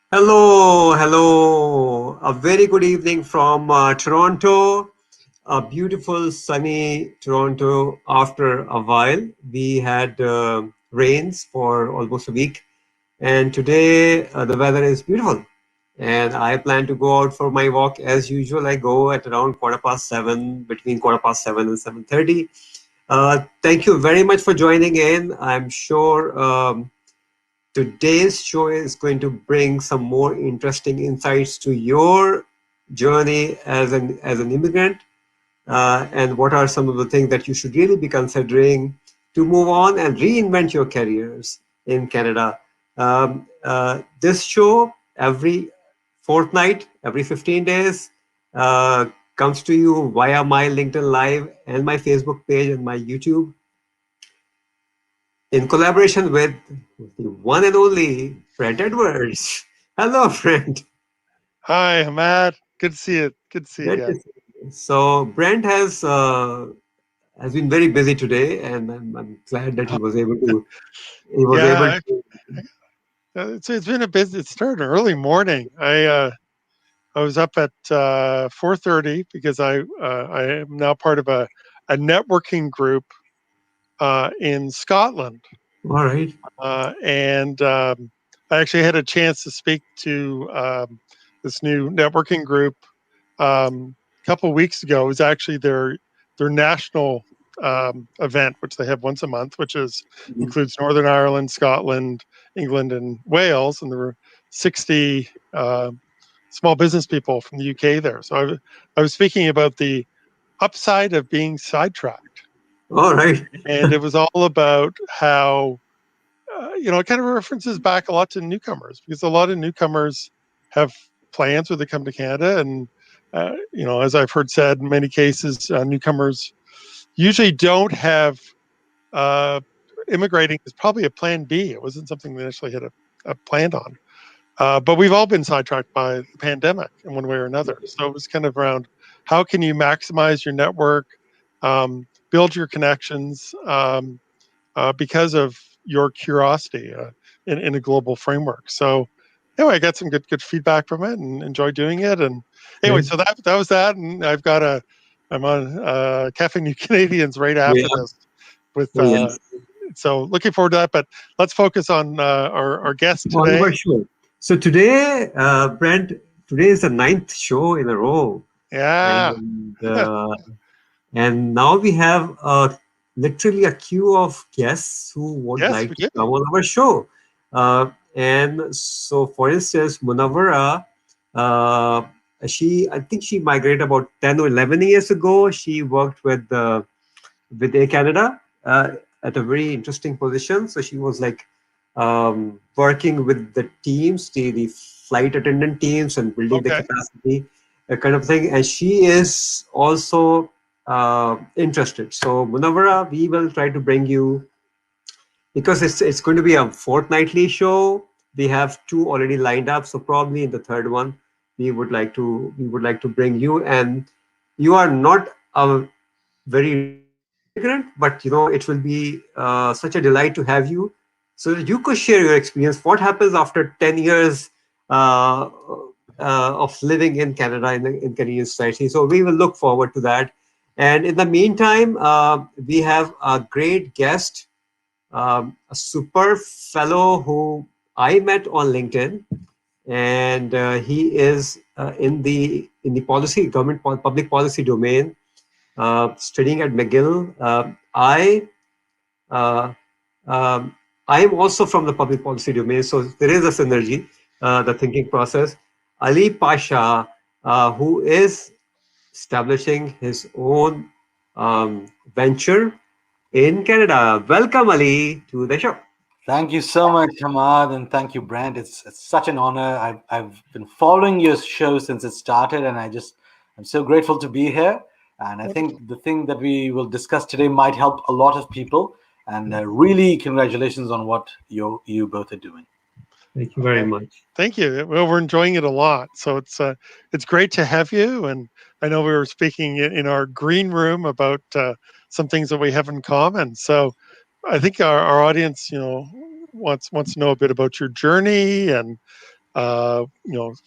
Hello, hello. A very good evening from Toronto. A beautiful sunny Toronto after a while. We had rains for almost a week, and today the weather is beautiful. And I plan to go out for my walk as usual. I go at around quarter past seven, between quarter past seven and 7:30. Thank you very much for joining in. I'm sure today's show is going to bring some more interesting insights to your journey as an immigrant, and what are some of the things that you should really be considering to move on and reinvent your careers in Canada. This show every fortnight, every 15 days, uh, comes to you via my LinkedIn Live and my Facebook page and my YouTube in collaboration with the one and only Brent Edwards. Hello, Brent. Hi, Hammad. Good to see you. Good to see you Good to again. see you. So Brent has been very busy today, and I'm glad that Uh, he was able yeah, to. it's been a busy. It started early morning. I was up at 4:30 because I am now part of a networking group in Scotland, All right. and I actually had a chance to speak to this new networking group a couple of weeks ago. It was actually their national event, which they have once a month, which is includes Northern Ireland, Scotland, England, and Wales, and there were 60 small business people from the UK there. So I was speaking about the upside of being sidetracked, All right. and it was all about how it kind of references back a lot to newcomers because a lot of newcomers have plans where they come to Canada, and as I've heard said in many cases, newcomers usually don't have uh, immigrating is probably a plan B. It wasn't something they initially had a planned on. But we've all been sidetracked by the pandemic in one way or another. So it was kind of around how can you maximize your network, build your connections, because of your curiosity in a global framework. So anyway, I got some good feedback from it and enjoyed doing it. And anyway, Okay. so that was that. And I'm on Cafe New Canadians right Oh, after yeah. this with Oh, yes. so looking forward to that. But let's focus on our guest On our today. show. So today, Brent, today is the ninth show in a row, Yeah. and and now we have literally a queue of guests who would Yes, like we to do. come on our show. And so, for instance, Munawara, uh, I think she migrated about 10 or 11 years ago. She worked with Air Canada at a very interesting position. So she was like working with the teams, the flight attendant teams, and building the Okay. capacity, kind of thing. And she is also interested. So Munawara, we will try to bring you, because it's going to be a fortnightly show. We have two already lined up, so probably in the third one we would like to bring you. And you are not a very recent immigrant, but it will be such a delight to have you, so that you could share your experience. What happens after 10 years uh, of living in Canada, in Canadian society? So we will look forward to that. And in the meantime, we have a great guest, a super fellow who I met on LinkedIn, and he is in the policy, public policy domain, studying at McGill. Uh, um, I am also from the public policy domain, so there is a synergy, the thinking process. Ali Pasha, who is establishing his own venture in Canada. Welcome, Ali, to the show. Thank you so much, Hammad, and thank you, Brent. It's such an honor. I've been following your show since it started, and I'm so grateful to be here. And I Wonderful. think the thing that we will discuss today might help a lot of people. And really, congratulations on what you both are doing. Thank you very Well, much. thank you. Well, we're enjoying it a lot. So it's great to have you. And I know we were speaking in our green room about some things that we have in common. So I think our audience, wants to know a bit about your journey and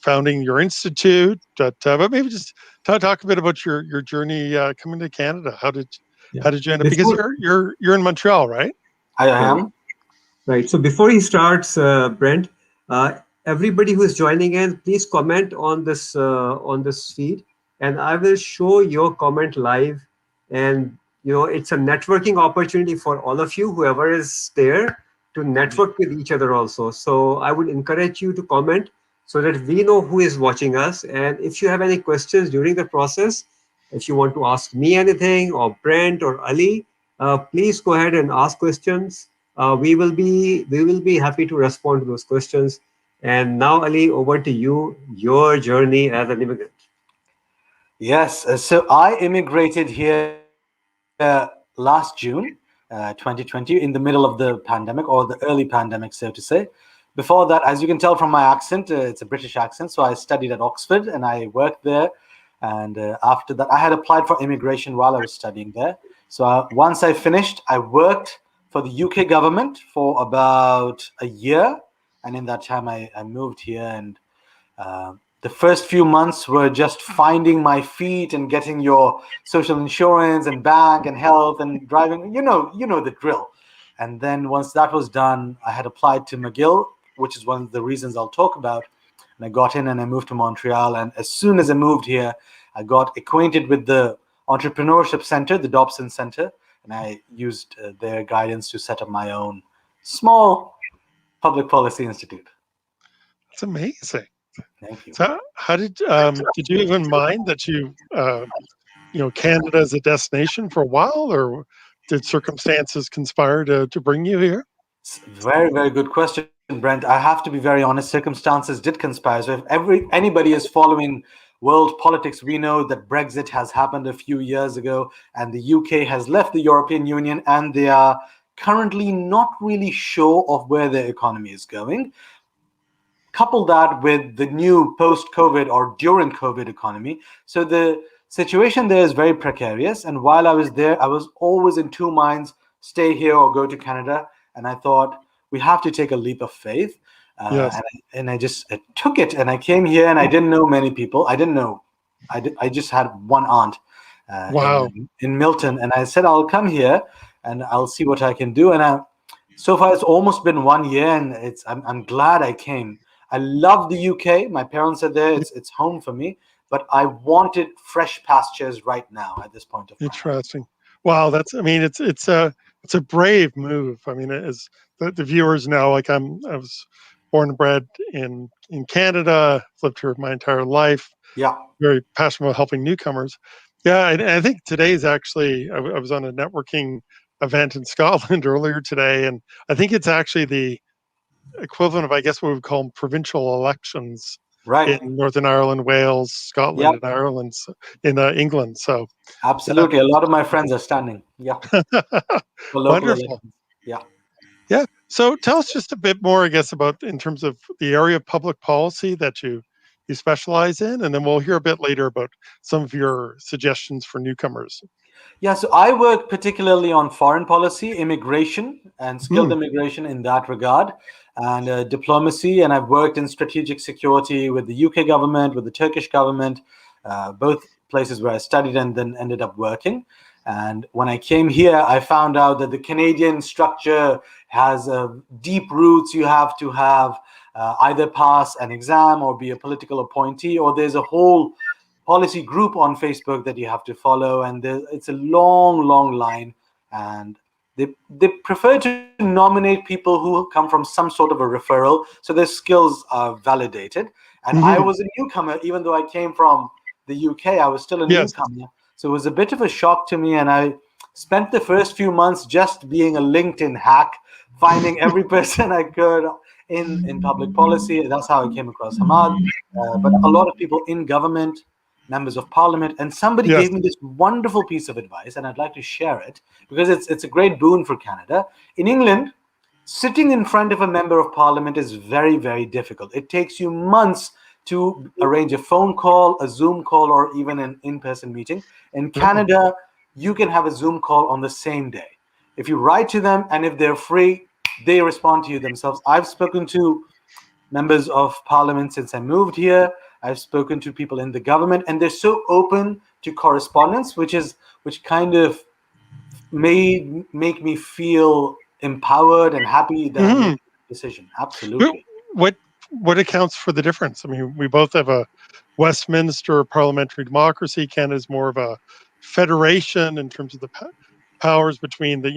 founding your institute. But maybe just talk a bit about your journey coming to Canada. How did Yeah. you end up? Because Before, you're in Montreal, right? I right. am. Right. So before he starts, Brent, everybody who is joining in, please comment on this feed, and I will show your comment live. And it's a networking opportunity for all of you, whoever is there, to network with each other also. So I would encourage you to comment so that we know who is watching us. And if you have any questions during the process, if you want to ask me anything or Brent or Ali, please go ahead and ask questions. We will be happy to respond to those questions. And now, Ali, over to you. Your journey as an immigrant. Yes. So I immigrated here last June, 2020, in the middle of the pandemic, or the early pandemic, so to say. Before that, as you can tell from my accent, it's a British accent. So I studied at Oxford and I worked there. And after that, I had applied for immigration while I was studying there. So once I finished, I worked for the UK government for about a year. And in that time, I moved here. And the first few months were just finding my feet and getting your social insurance and bank and health and driving. The drill. And then once that was done, I had applied to McGill, which is one of the reasons I'll talk about. And I got in and I moved to Montreal. And as soon as I moved here, I got acquainted with the Entrepreneurship Center, the Dobson Center, and I used their guidance to set up my own small public policy institute. That's amazing. Thank you. So how did you have in mind that Canada as a destination for a while, or did circumstances conspire to bring you here? Very, very good question, Brent. I have to be very honest. Circumstances did conspire. So if anybody is following world politics, we know that Brexit has happened a few years ago, and the UK has left the European Union, and they are currently not really sure of where their economy is going. Couple that with the new post-COVID or during COVID economy. So the situation there is very precarious. And while I was there, I was always in two minds, stay here or go to Canada. And I thought, we have to take a leap of faith. Yes. And I just took it. And I came here and I didn't know many people. I didn't know. I just had one aunt Wow. in Milton. And I said, I'll come here and I'll see what I can do. And so far, it's almost been 1 year. And I'm glad I came. I love the UK. My parents are there. It's home for me. But I wanted fresh pastures right now at this point of my life. Interesting. Wow, it's a brave move. I mean, as the viewers know, like I was born and bred in Canada, lived here my entire life. Yeah. Very passionate about helping newcomers. Yeah, and I think today's actually I was on a networking event in Scotland earlier today, and I think it's actually the equivalent of, I guess, what we would call provincial elections Right. in Northern Ireland, Wales, Scotland, Yep. and Ireland, in England. So Absolutely. A lot of my friends are standing. Yeah. For local wonderful. elections. Yeah. Yeah. So tell us just a bit more, I guess, about in terms of the area of public policy that you specialize in, and then we'll hear a bit later about some of your suggestions for newcomers. Yeah, so I work particularly on foreign policy, immigration, and skilled Hmm. immigration in that regard, and diplomacy. And I've worked in strategic security with the UK government, with the Turkish government, both places where I studied and then ended up working. And when I came here, I found out that the Canadian structure has deep roots. You have to have either pass an exam or be a political appointee, or there's a whole policy group on Facebook that you have to follow, and it's a long line, and they prefer to nominate people who come from some sort of a referral, so their skills are validated. And I Mhm. was a newcomer, even though I came from the UK, I was still a Yes. newcomer. So it was a bit of a shock to me, and I spent the first few months just being a LinkedIn hack, finding every person I could in public policy. That's how I came across Hammad. But a lot of people in government, members of parliament, and somebody Yes. gave me this wonderful piece of advice, and I'd like to share it because it's a great boon for Canada. In England, sitting in front of a member of parliament is very, very difficult. It takes you months to arrange a phone call, a Zoom call, or even an in-person meeting. In Canada, you can have a Zoom call on the same day. If you write to them and if they're free, they respond to you themselves. I've spoken to members of parliament since I moved here. I've spoken to people in the government, and they're so open to correspondence, which kind of make me feel empowered and happy that I'm Hmm. making a decision. Absolutely. What what accounts for the difference? I mean, we both have a Westminster parliamentary democracy. Canada's more of a federation in terms of the powers between the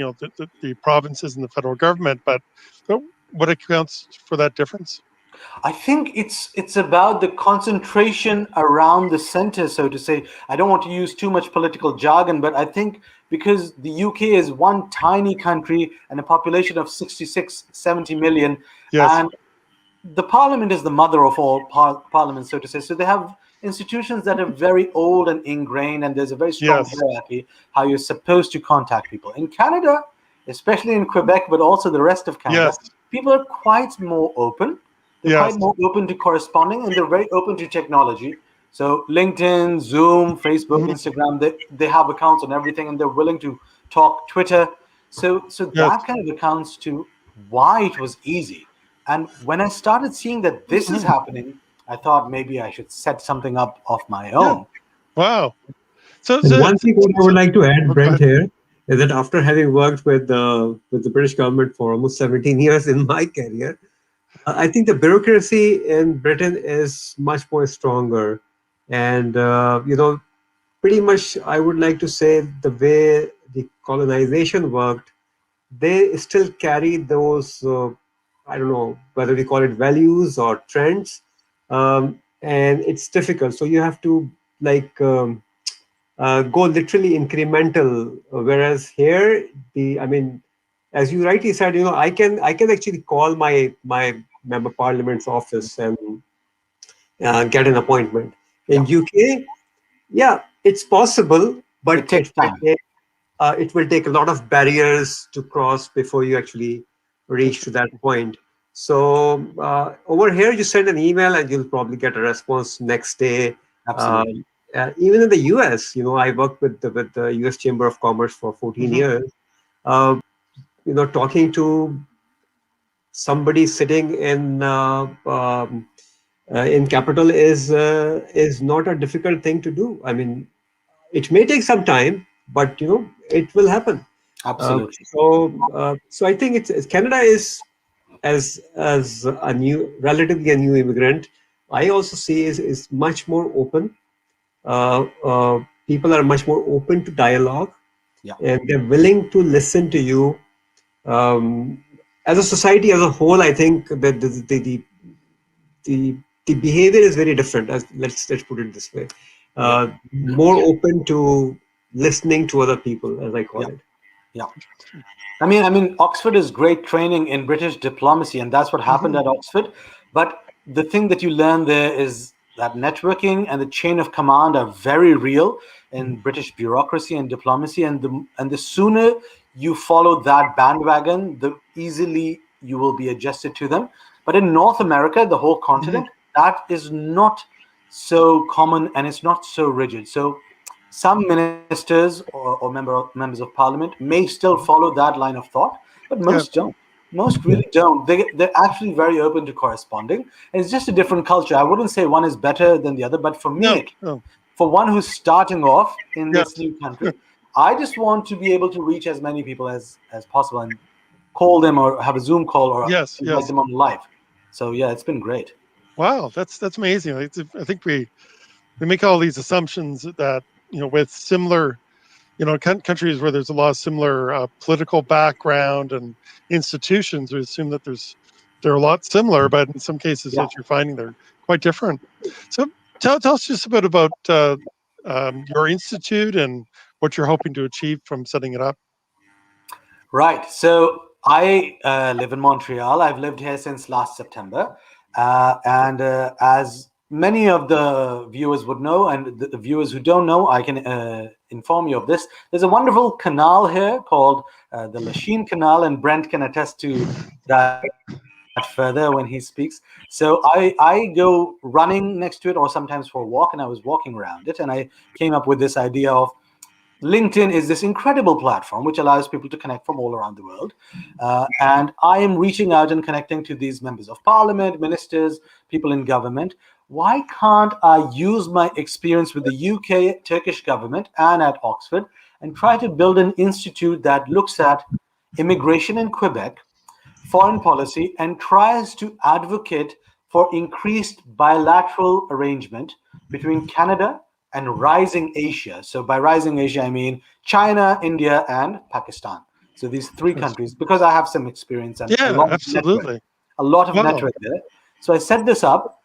the provinces and the federal government. But what accounts for that difference? I think it's about the concentration around the center, so to say. I don't want to use too much political jargon, but I think because the UK is one tiny country and a population of 66, 70 million, Yes. and the parliament is the mother of all parliaments, so to say. So they have institutions that are very old and ingrained, and there's a very strong Yes. hierarchy how you're supposed to contact people. In Canada, especially in Quebec, but also the rest of Canada, Yes. people are quite more open. They're Yes. quite more open to corresponding, and they're very open to technology. So LinkedIn, Zoom, Facebook, Mhm. Instagram, they have accounts on everything, and they're willing to talk. Twitter. So Yes. that kind of accounts to why it was easy. And when I started seeing that this is Mhm. happening, I thought maybe I should set something up of my Yeah. own. Wow. So, And so, one thing what I would so like to add, oh, go Brent, ahead. here is that after having worked with the British government for almost 17 years in my career, I think the bureaucracy in Britain is much more stronger, and pretty much I would like to say the way the colonization worked, they still carry those. I don't know whether we call it values or trends, and it's difficult. So you have to like. Go literally incremental. Whereas here, I mean, as you rightly said, I can actually call my member parliament's office and get an appointment. In Yeah, UK, yeah, it's possible, but it takes time. it will take a lot of barriers to cross before you actually reach to that point. So over here, you send an email and you'll probably get a response next day. Absolutely. Um, Even in the US, I worked with the US Chamber of Commerce for 14 Mhm. years. Uh, Talking to somebody sitting in capital is not a difficult thing to do. I mean, it may take some time, but it will happen. Absolutely. So I think Canada is as a relatively a new immigrant. I also see is much more open. People are much more open to dialogue, Yeah. and they're willing to listen to you. Um, as a society as a whole, I think that the the behavior is very different. As let's put it this way, Yeah. more open to listening to other people, as I call Yeah. it. Yeah. I mean, Oxford is great training in British diplomacy, and that's what happened Mhm. at Oxford. But the thing that you learn there is that networking and the chain of command are very real in British bureaucracy and diplomacy, and the sooner you follow that bandwagon, the easily you will be adjusted to them. But in North America, the whole Mhm. continent, that is not so common and it's not so rigid. So some ministers or members of parliament may still follow that line of thought, but Yeah. most don't. Most Yeah. really don't. They're actually very open to corresponding. And it's just a different culture. I wouldn't say one is better than the other, but for me, No. No. for one who's starting off in Yes. this new country, I just want to be able to reach as many people as possible and call them or have a Zoom call or Yes. invite Yes. them on live. So yeah, it's been great. Wow. That's amazing. I think we make all these assumptions that with similar countries where there's a lot of similar political background and institutions, we assume that they're a lot similar, but in some cases, Yeah. as you're finding, they're quite different. So tell us just a bit about your institute and what you're hoping to achieve from setting it up. Right. So I live in Montreal. I've lived here since last September. And as many of the viewers would know, and the viewers who don't know, I can inform you of this. There's a wonderful canal here called the Lachine Canal, and Brent can attest to that further when he speaks. So I go running next to it or sometimes for a walk, and I was walking around it, and I came up with this idea of LinkedIn is this incredible platform which allows people to connect from all around the world. And I am reaching out and connecting to these members of parliament, ministers, people in government. Why can't I use my experience with the UK, Turkish government, and at Oxford and try to build an institute that looks at immigration in Quebec, foreign policy, and tries to advocate for increased bilateral arrangement between Canada and rising Asia. So by rising Asia, I mean China, India, and Pakistan. So these three Yes. countries, because I have some experience and Yeah, absolutely. a lot of Wow. network there. So I set this up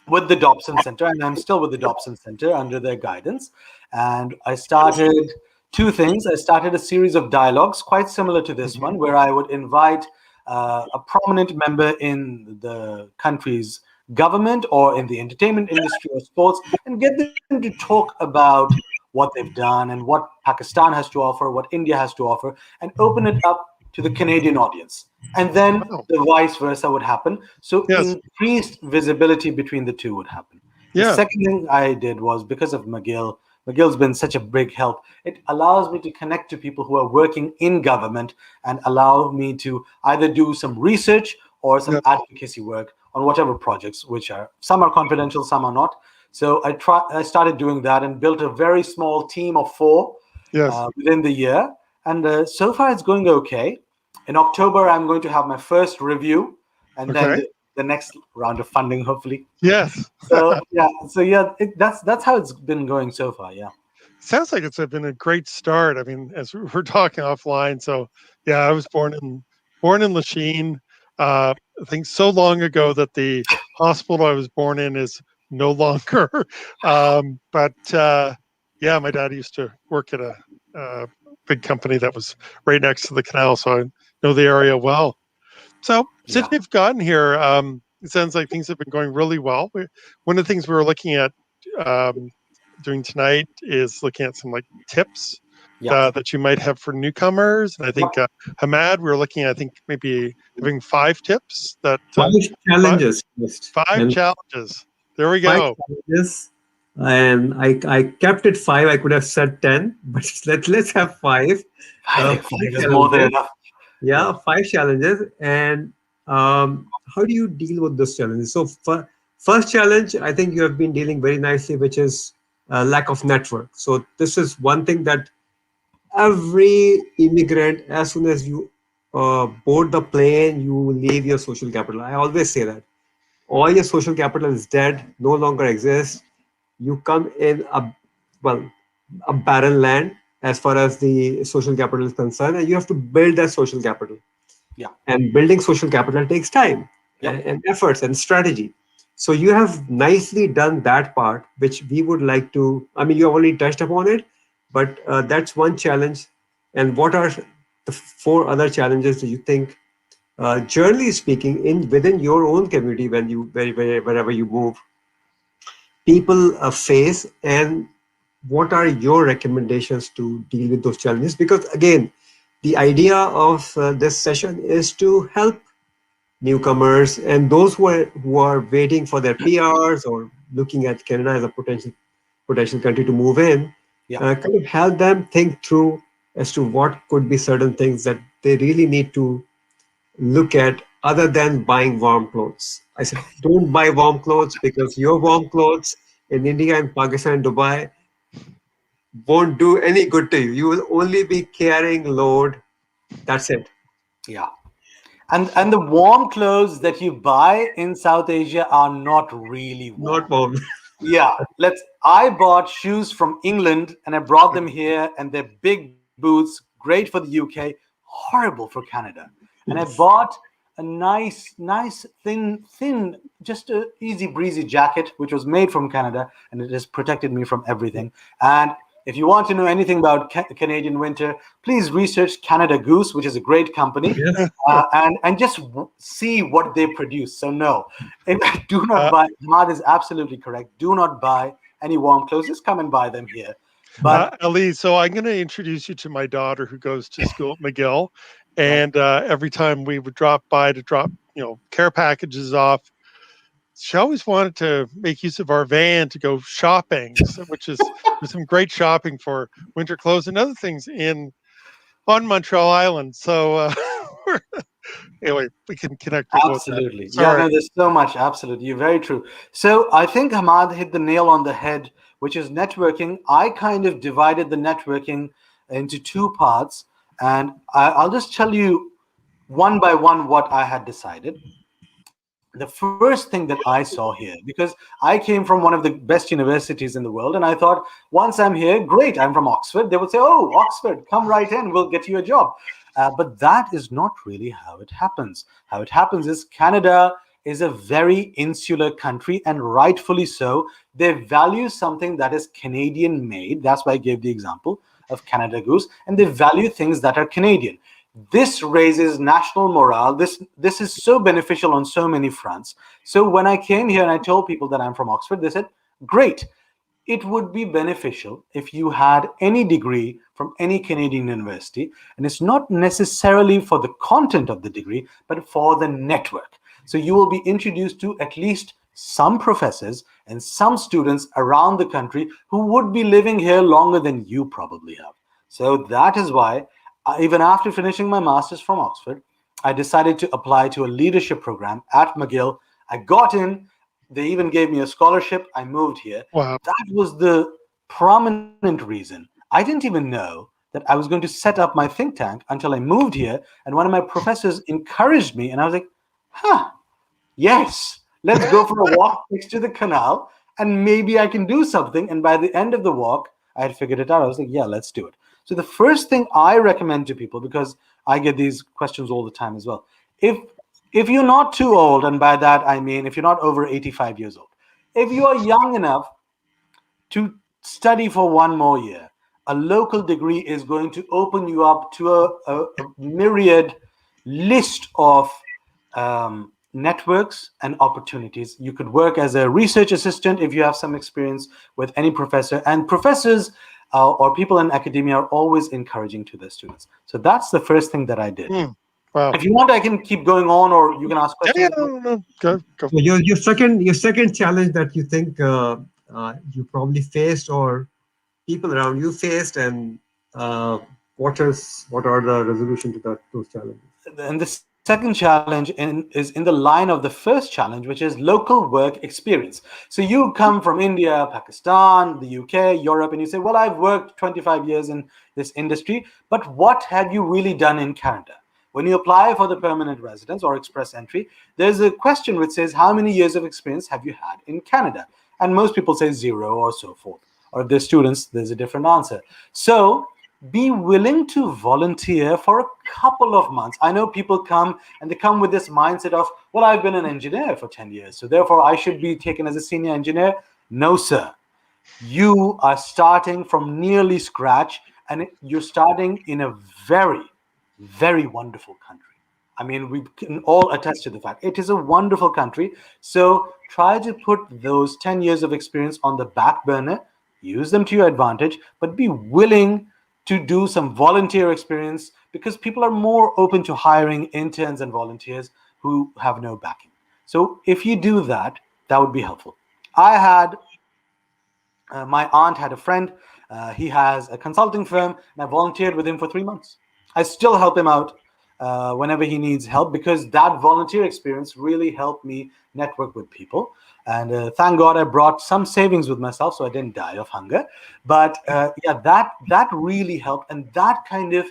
with the Dobson Center, and I'm still with the Dobson Center under their guidance. And I started two things. I started a series of dialogues quite similar to this one, where I would invite a prominent member in the country's government or in the entertainment industry or sports and get them to talk about what they've done and what Pakistan has to offer, what India has to offer, and open it up to the Canadian audience. And then Wow. the vice versa would happen. So Yes. increased visibility between the two would happen. The Yeah. second thing I did was because of McGill. McGill's been such a big help. It allows me to connect to people who are working in government and allow me to either do some research or some Yeah. advocacy work on whatever projects, which are some are confidential, some are not. So I started doing that and built a very small team of four Yes. within the year. And so far, it's going okay. In October, I'm going to have my first review, and then Okay. the next round of funding, hopefully. Yes. So that's how it's been going so far. Yeah. Sounds like it's been a great start. I mean, as we were talking offline, so yeah, I was born in Lachine. I think so long ago that the hospital I was born in is no longer. But yeah, my dad used to work at a big company that was right next to the canal, so I know the area well. So since Yeah. we've gotten here, it sounds like things have been going really well. One of the things we were looking at um, doing tonight is looking at some like tips Yeah. that you might have for newcomers. And I think Hammad, we were looking at, I think maybe having 5 tips that Five five, challenges first, 5 challenges. There we five go. challenges, and I kept it five. I could have said 10, but let's have five. I think Five 5 is more than challenges. enough. Yeah, Yeah. five challenges. And how do you deal with those challenges? So first challenge, I think you have been dealing very nicely, which is lack of network. So this is one thing that every immigrant, as soon as you board the plane, you leave your social capital. I always say that all your social capital is dead, no longer exists. You come in well, a barren land as far as the social capital is concerned, and you have to build that social capital. Yeah. And building social capital takes time Yep. and efforts and strategy. So you have nicely done that part, which we would like to. I mean, you have already touched upon it, but that's one challenge. And what are the four other challenges do you think, generally speaking, in within your own community, when you wherever you move, people face, and what are your recommendations to deal with those challenges? Because again, the idea of this session is to help newcomers and those who are waiting for their PRs or looking at Canada as a potential country to move in, Yeah. kind of help them think through as to what could be certain things that they really need to look at other than buying warm clothes. I said, don't buy warm clothes, because your warm clothes in India and Pakistan and Dubai won't do any good to you. You will only be carrying load. That's it. Yeah. And the warm clothes that you buy in South Asia are not really Not warm. warm. Yeah, I bought shoes from England and I brought them here, and they're big boots, great for the UK, horrible for Canada. And I Yes. bought a nice thin, just a easy breezy jacket, which was made from Canada, and it has protected me from everything. And if you want to know anything about Canadian winter, please research Canada Goose, which is a great company, Yes. and just see what they produce. So no, do not Uh, buy. Ahmad is absolutely correct. Do not buy any warm clothes. Just come and buy them here. But Ali, so I'm going to introduce you to my daughter who goes to school at McGill, right, and every time we would drop by to drop, care packages off, she always wanted to make use of our van to go shopping, which is there's some great shopping for winter clothes and other things in on Montreal Island. So anyway, we can connect about that. Absolutely. Yeah, Sorry. no, there's so much. Absolutely. You're very true. So I think Hammad hit the nail on the head, which is networking. I kind of divided the networking into two parts, and I'll just tell you one by one what I had decided. The first thing that I saw here, because I came from one of the best universities in the world, and I thought, once I'm here, great, I'm from Oxford. They would say, oh, Oxford, come right in, we'll get you a job. But that is not really how it happens. How it happens is Canada is a very insular country, and rightfully so. They value something that is Canadian made. That's why I gave the example of Canada Goose, and they value things that are Canadian. This raises national morale. This is so beneficial on so many fronts. So when I came here and I told people that I'm from Oxford, they said, great, it would be beneficial if you had any degree from any Canadian university. And it's not necessarily for the content of the degree, but for the network. So you will be introduced to at least some professors and some students around the country who would be living here longer than you probably have. So that is why, even after finishing my master's from Oxford, I decided to apply to a leadership program at McGill. I got in. They even gave me a scholarship. I moved here. Wow. That was the prominent reason. I didn't even know that I was going to set up my think tank until I moved here. And one of my professors encouraged me, and I was like, huh, yes, let's go for a walk next to the canal and maybe I can do something. And by the end of the walk, I had figured it out. I was like, yeah, let's do it. So the first thing I recommend to people, because I get these questions all the time as well, if if you're not too old, and by that I mean if you're not over 85 years old, if you are young enough to study for one more year, a local degree is going to open you up to a myriad list of networks and opportunities. You could work as a research assistant if you have some experience with any professor, and professors or people in academia are always encouraging to their students. So that's the first thing that I did. Wow. If you want, I can keep going on, or you can ask Yeah, questions. no. Go. So your second challenge that you think you probably faced or people around you faced, and what are the resolution to those challenges? And the second challenge is in the line of the first challenge, which is local work experience. So you come from India, Pakistan, the UK, Europe, and you say, well, I've worked 25 years in this industry, but what have you really done in Canada? When you apply for the permanent residence or express entry, there's a question which says, how many years of experience have you had in Canada? And most people say 0 or so forth. Or if they're students, there's a different answer. So be willing to volunteer for a couple of months. I know people come and they come with this mindset of, well, I've been an engineer for 10 years, so therefore I should be taken as a senior engineer. No, sir. You are starting from nearly scratch, and you're starting in a very, very wonderful country. I mean, we can all attest to the fact it is a wonderful country. So try to put those 10 years of experience on the back burner, use them to your advantage, but be willing to do some volunteer experience, because people are more open to hiring interns and volunteers who have no backing. So if you do that, that would be helpful. I had my aunt had a friend. He has a consulting firm, and I volunteered with him for 3 months. I still help him out whenever he needs help, because that volunteer experience really helped me network with people. And thank God I brought some savings with myself, so I didn't die of hunger. But yeah, that really helped, and that kind of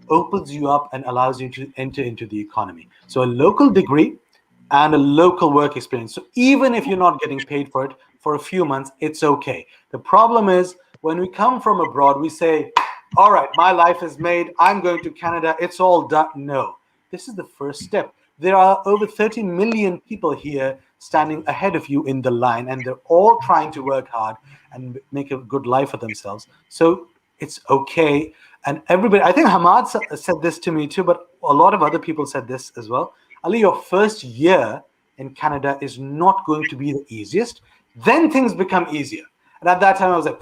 opens you up and allows you to enter into the economy. So a local degree and a local work experience. So even if you're not getting paid for it for a few months, it's okay. The problem is when we come from abroad, we say, all right, my life is made. I'm going to Canada. It's all done. No, this is the first step. There are over 30 million people here standing ahead of you in the line, and they're all trying to work hard and make a good life for themselves. So it's okay. And everybody, I think Hammad said this to me too, but a lot of other people said this as well. Ali, your first year in Canada is not going to be the easiest. Then things become easier. And at that time, I was like,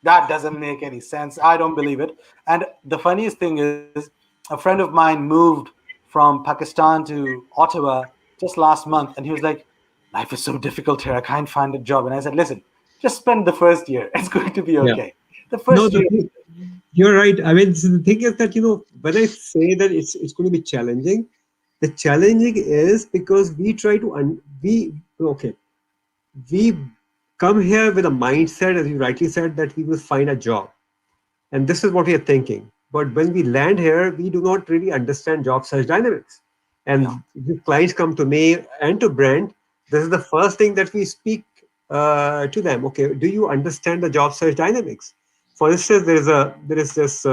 that doesn't make any sense. I don't believe it. And the funniest thing is, a friend of mine moved from Pakistan to Ottawa just last month, and he was like, life is so difficult here. I can't find a job. And I said, listen, just spend the first year. It's going to be Yeah. okay. The No, first year. you're right. I mean, so the thing is that, when I say that it's going to be challenging, the challenging is because we try to okay, we come here with a mindset, as you rightly said, that we will find a job, and this is what we are thinking. But when we land here, we do not really understand job search dynamics. Yeah. And the clients come to me and to Brent. This is the first thing that we speak to them. Okay, do you understand the job search dynamics? For instance, there is this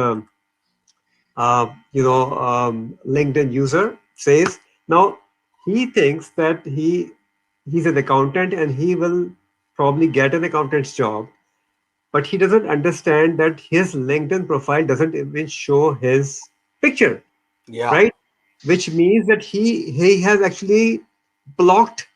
LinkedIn user says now he thinks that he's an accountant and he will probably get an accountant's job, but he doesn't understand that his LinkedIn profile doesn't even show his picture, Yeah. right? Which means that he has actually blocked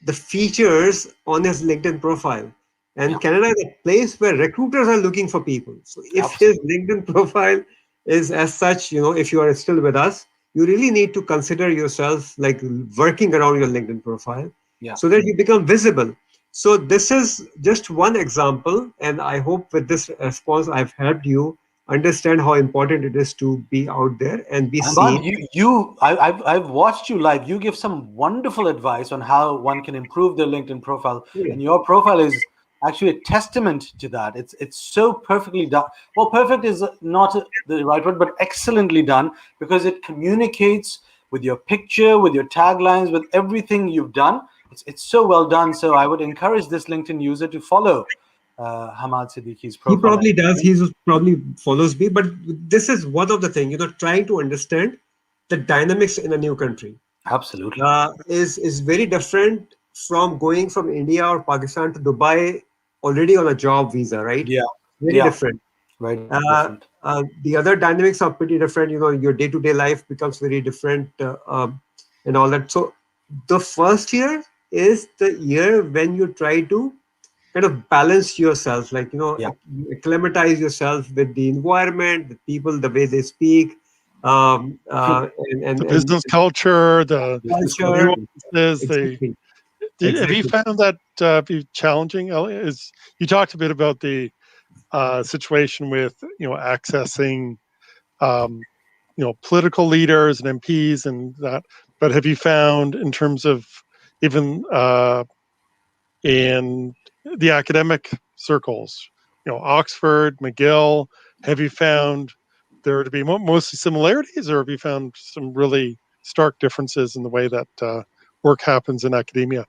the features on his LinkedIn profile. And Yeah. Canada is a place where recruiters are looking for people. So if his Absolutely. LinkedIn profile is as such, if you are still with us, you really need to consider yourself like working around your LinkedIn profile Yeah. so that you become visible. So this is just one example, and I hope with this response I've helped you understand how important it is to be out there and be Ahmad, seen. I've watched you live. You give some wonderful advice on how one can improve their LinkedIn profile, Yeah. and your profile is actually a testament to that. It's so perfectly done. Well, perfect is not the right word, but excellently done because it communicates with your picture, with your taglines, with everything you've done. It's so well done. So I would encourage this LinkedIn user to follow Hammad Siddiqui's He profile. probably does. He probably follows me. But this is one of the things, trying to understand the dynamics in a new country Absolutely. is very different from going from India or Pakistan to Dubai already on a job visa, right? Yeah. Very Yeah. different. Very different. The other dynamics are pretty different. Your day-to-day life becomes very different, and all that. So the first year is the year when you try to kind of balance yourself, like Yeah. you acclimatize yourself with the environment, the people, the way they speak, The and business culture, the Business culture. culture. nuances. Exactly, Have you exactly. found that be challenging? Elliot? You talked a bit about the situation with accessing um, political leaders and MPs and that, but have you found in terms of even in the academic circles, Oxford, McGill, have you found there to be mostly similarities, or have you found some really stark differences in the way that work happens in academia?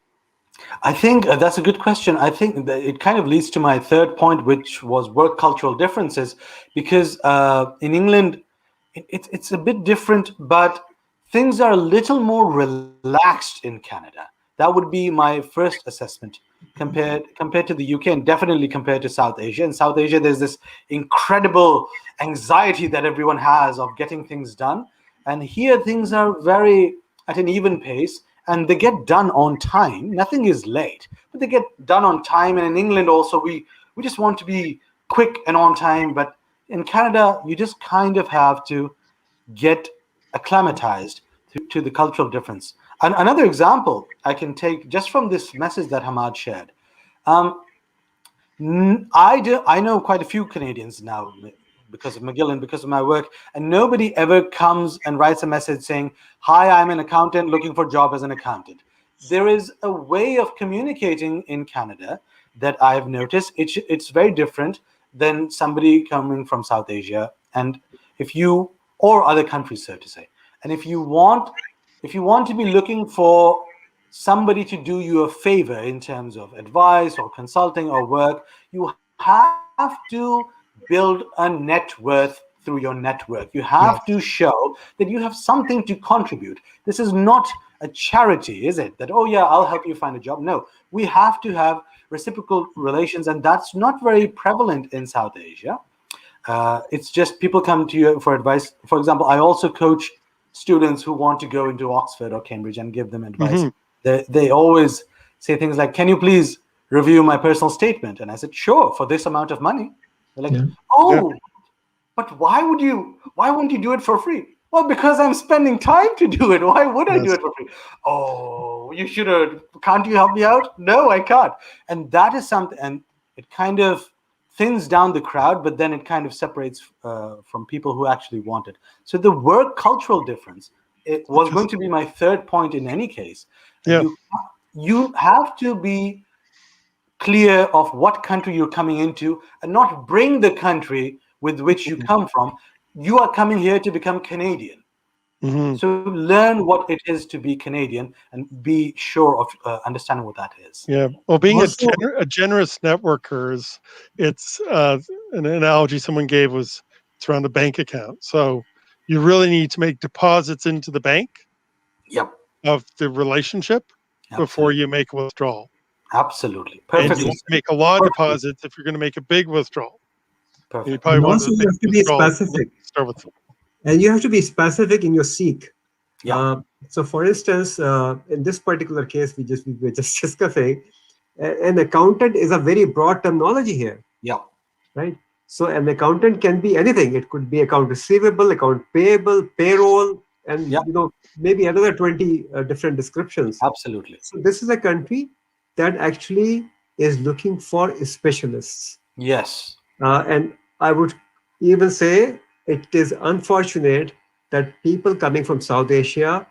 I think that's a good question. I think that it kind of leads to my third point, which was work cultural differences, because in England, it's a bit different, but things are a little more relaxed in Canada. That would be my first assessment compared to the UK, and definitely compared to South Asia. In South Asia, there's this incredible anxiety that everyone has of getting things done, and here things are very at an even pace, and they get done on time. Nothing is late, but they get done on time. And in England also, we just want to be quick and on time, but in Canada, you just kind of have to get acclimatized to the cultural difference. And another example I can take just from this message that Hammad shared. Um, I know quite a few Canadians now because of McGill and because of my work, and nobody ever comes and writes a message saying, "Hi, I'm an accountant looking for a job as an accountant." There is a way of communicating in Canada that I've noticed. It's very different than somebody coming from South Asia, and if you or other countries, so to say. And if you want to be looking for somebody to do you a favor in terms of advice or consulting or work, you have to build a net worth through your network. You have to Yes. show that you have something to contribute. This is not a charity, is it? That, oh, yeah, I'll help you find a job. No, we have to have reciprocal relations, and that's not very prevalent in South Asia. It's just people come to you for advice. For example, I also coach students who want to go into Oxford or Cambridge and give them advice. Hmm. They always say things like, "Can you please review my personal statement?" And I said, "Sure, for this amount of money." They're like, Yeah. Yeah. "Oh, but why won't you do it for free?" Well, because I'm spending time to do it. Why would I do Yes. it for free? Oh, you should have. Can't you help me out? No, I can't. And that is something, and it kind of thins down the crowd, but then it kind of separates from people who actually want it. So the work cultural difference, it was going to be my third point in any case. Yeah. You have to be clear of what country you're coming into and not bring the country with which you come from. You are coming here to become Canadian. Hmm. So learn what it is to be Canadian and be sure of understanding what that is. Yeah. Well, being Also, a generous networker is, it's an analogy someone gave was it's around a bank account. So you really need to make deposits into the bank Yep, of the relationship before absolutely. you make a withdrawal. Absolutely. And you Perfectly want to said. make a lot of Perfectly. deposits if you're going to make a big withdrawal. And you Perfect. probably and want also to you make have a to be withdrawal. specific, Start with. and you have to be specific in your seek. Yeah. So, for instance, in this particular case, we were just discussing, an accountant is a very broad terminology here, Yeah. right? So, an accountant can be anything. It could be account receivable, account payable, payroll, and Yeah. maybe another 20 different descriptions. Absolutely. So, this is a country that actually is looking for specialists. Yes. And I would even say it is unfortunate that people coming from South Asia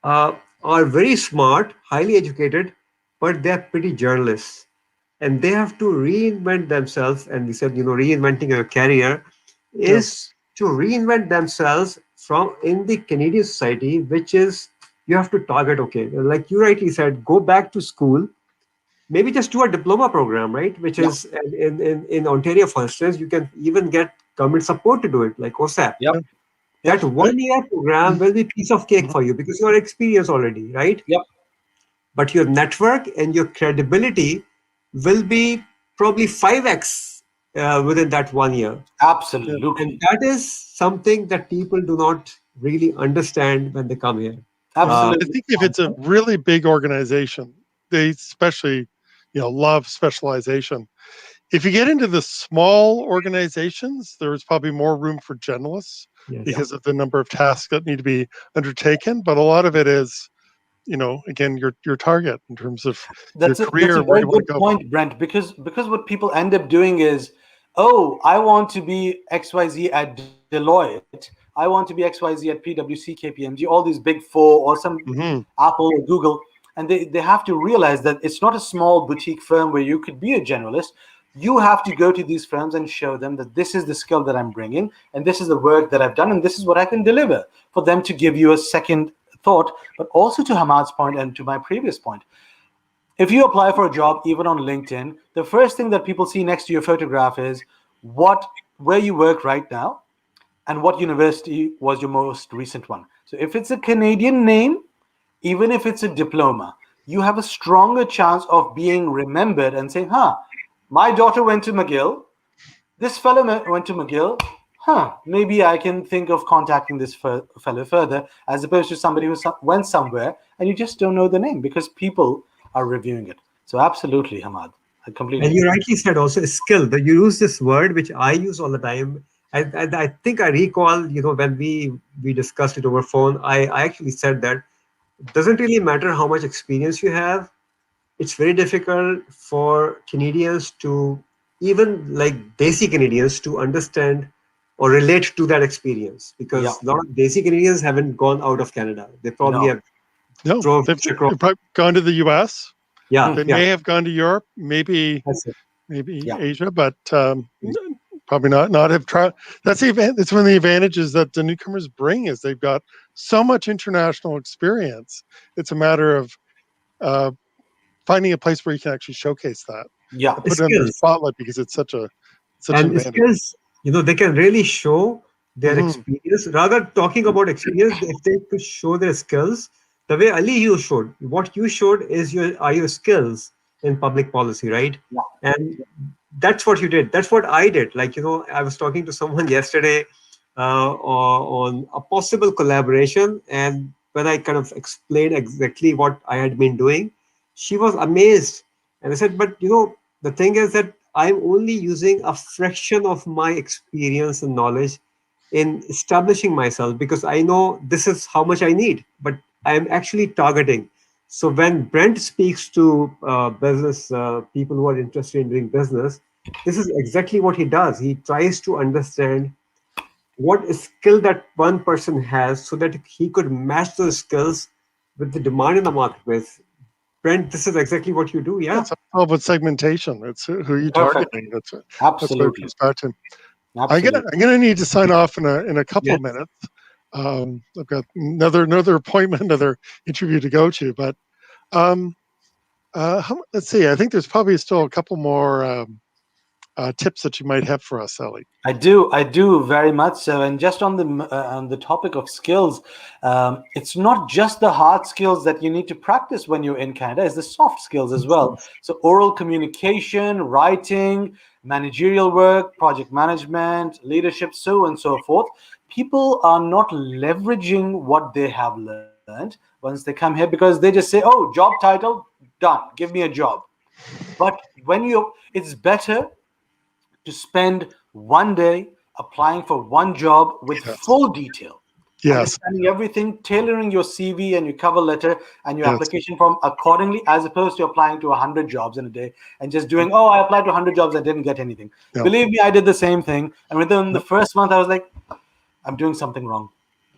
uh, are very smart, highly educated, but they're pretty journalists. And they have to reinvent themselves. And we said, reinventing your career Yeah. is to reinvent themselves from in the Canadian society, which is you have to target, okay, like you rightly said, go back to school, maybe just do a diploma program, right? Which Yeah. is in Ontario, for instance, you can even get government support to do it, like OSAP. Yep. Yeah. Yep. That I, 1 year program will be piece of cake mhm. for you because you are experienced already, right? Yep. But your network and your credibility will be probably 5x within that 1 year. Yeah. And Absolutely. that is something that people do not really understand when they come here. Uh, I Absolutely. think if it's a really big organization, they especially, love specialization. If you get into the small organizations, there's probably more room for generalists yes. Yep. because of the number of tasks that need to be undertaken. But a lot of it is, again, your target in terms of your That's a career, where very you want good to go. point, Brent, because what people end up doing is, oh, I want to be XYZ at Deloitte, I want to be XYZ at PwC, KPMG, all these big four or some Hmm. Apple or Google, and they have to realize that it's not a small boutique firm where you could be a generalist. You have to go to these firms and show them that this is the skill that I'm bringing, and this is the work that I've done, and this is what I can deliver, for them to give you a second thought. But also to Hamad's point and to my previous point, if you apply for a job even on LinkedIn, the first thing that people see next to your photograph is what where you work right now and what university was your most recent one. So if it's a Canadian name, even if it's a diploma, you have a stronger chance of being remembered and saying, huh, my daughter went to McGill, this fellow went to McGill, huh, maybe I can think of contacting this fellow further, as opposed to somebody who went somewhere and you just don't know the name because people are reviewing it. So absolutely, Hamad, I completely And you agree. rightly said also skill. That you use this word which I use all the time. I think I recall, when we discussed it over phone, I actually said that it doesn't really matter how much experience you have. It's very difficult for Canadians to, even like Desi Canadians, to understand or relate to that experience Yeah, because a lot of Desi Canadians haven't gone out of Canada. They probably no. have No, drove across. they've probably gone to the U.S. Yeah, Hmm. They yeah, may have gone to Europe, maybe that's it. maybe Yeah, Asia, but probably not have tried. That's the event. That's one of the advantages that the newcomers bring is they've got so much international experience. It's a matter of uh, finding a place where you can actually showcase that yeah, and put it under the Skills. spotlight because it's such an And advantage. skills, they can really show their Hmm. experience. Rather talking about experience, if they could show their skills, the way Ali you showed, what you showed is your skills in public policy, right? yeah, And that's what you did. That's what I did. Like, I was talking to someone yesterday on a possible collaboration, and when I kind of explained exactly what I had been doing, she was amazed. And I said, but the thing is that I'm only using a fraction of my experience and knowledge in establishing myself because I know this is how much I need, but I am actually targeting. So when Brent speaks to business people who are interested in doing business, this is exactly what he does. He tries to understand what skill that one person has so that he could match those skills with the demand in the marketplace. Brent, this is exactly what you do, Yeah, yeah? it's all about segmentation. It's who you Perfect. targeting. That's what it Absolutely. comes back to. Absolutely. I'm gonna need to sign off in a couple of Yes. minutes. I've got another appointment, another interview to go to. But let's see. I think there's probably still a couple more tips that you might have for us, Ellie. I do very much so. And just on the topic of skills, it's not just the hard skills that you need to practice when you're in Canada; it's the soft skills as well. So oral communication, writing, managerial work, project management, leadership, so on and so forth. People are not leveraging what they have learned once they come here because they just say, "Oh, job title done. Give me a job." But it's better to spend one day applying for one job with Yes. full detail, Yes. understanding everything, tailoring your CV and your cover letter and your Yes. application form accordingly, as opposed to applying to 100 jobs in a day and just doing, oh, I applied to 100 jobs, I didn't get anything. No. Believe me, I did the same thing. And within the Yep. first month, I was like, I'm doing something wrong.